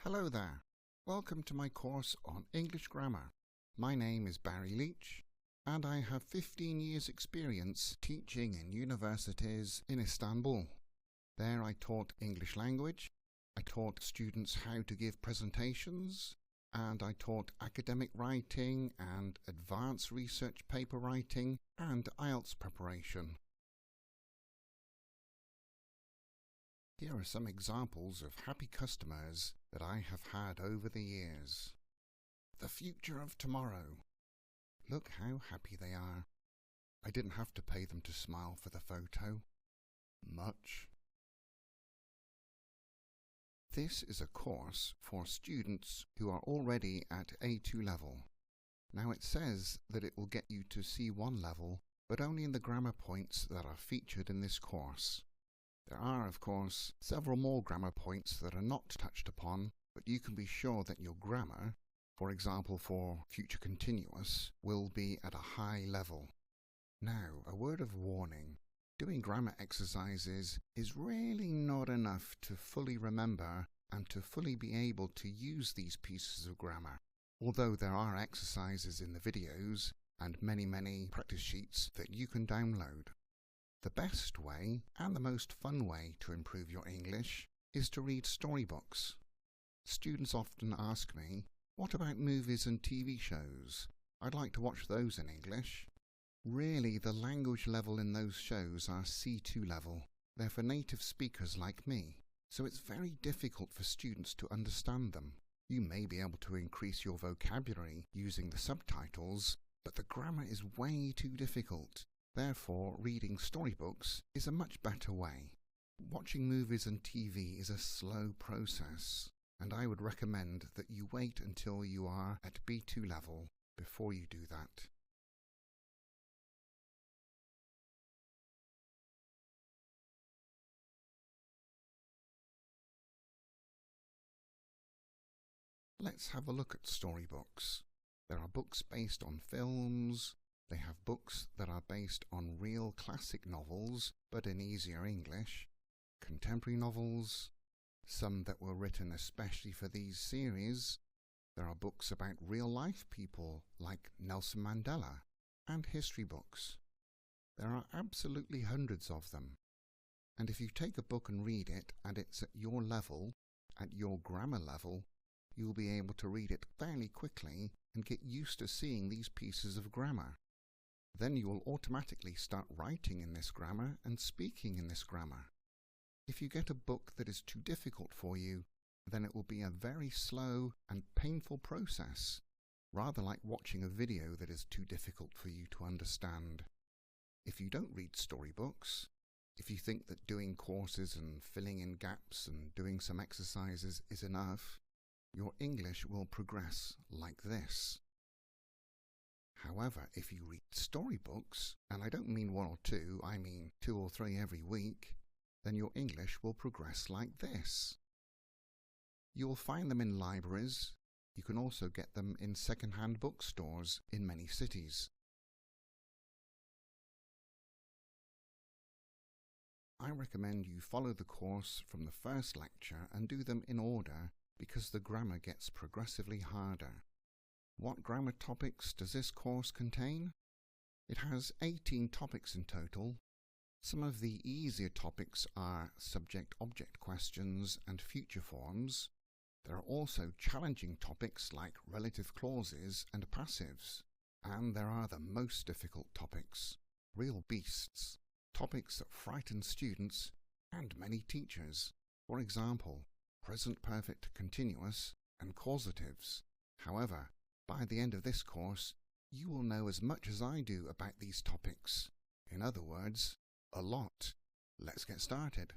Hello there. Welcome to my course on English grammar. My name is Barry Leach, and I have 15 years' experience teaching in universities in Istanbul. There I taught English language, I taught students how to give presentations, and I taught academic writing and advanced research paper writing and IELTS preparation. Here are some examples of happy customers that I have had over the years. The future of tomorrow. Look how happy they are. I didn't have to pay them to smile for the photo. Much. This is a course for students who are already at A2 level. Now it says that it will get you to C1 level, but only in the grammar points that are featured in this course. There are, of course, several more grammar points that are not touched upon, but you can be sure that your grammar, for example for future continuous, will be at a high level. Now, a word of warning. Doing grammar exercises is really not enough to fully remember and to fully be able to use these pieces of grammar. Although there are exercises in the videos and many practice sheets that you can download. The best way and the most fun way to improve your English is to read storybooks. Students often ask me, what about movies and TV shows? I'd like to watch those in English. Really, the language level in those shows are C2 level. They're for native speakers like me, so it's very difficult for students to understand them. You may be able to increase your vocabulary using the subtitles, but the grammar is way too difficult. Therefore, reading storybooks is a much better way. Watching movies and TV is a slow process, and I would recommend that you wait until you are at B2 level before you do that. Let's have a look at storybooks. There are books based on films. They have books that are based on real classic novels, but in easier English, contemporary novels, some that were written especially for these series. There are books about real-life people like Nelson Mandela, and history books. There are absolutely hundreds of them. And if you take a book and read it, and it's at your level, at your grammar level, you'll be able to read it fairly quickly and get used to seeing these pieces of grammar. Then you will automatically start writing in this grammar and speaking in this grammar. If you get a book that is too difficult for you, then it will be a very slow and painful process, rather like watching a video that is too difficult for you to understand. If you don't read storybooks, if you think that doing courses and filling in gaps and doing some exercises is enough, your English will progress like this. However, if you read storybooks, and I don't mean one or two, I mean 2 or 3 every week, then your English will progress like this. You will find them in libraries. You can also get them in second-hand bookstores in many cities. I recommend you follow the course from the first lecture and do them in order because the grammar gets progressively harder. What grammar topics does this course contain? It has 18 topics in total. Some of the easier topics are subject-object questions and future forms. There are also challenging topics like relative clauses and passives. And there are the most difficult topics, real beasts, topics that frighten students and many teachers. For example, present perfect continuous and causatives. However, by the end of this course, you will know as much as I do about these topics. In other words, a lot. Let's get started.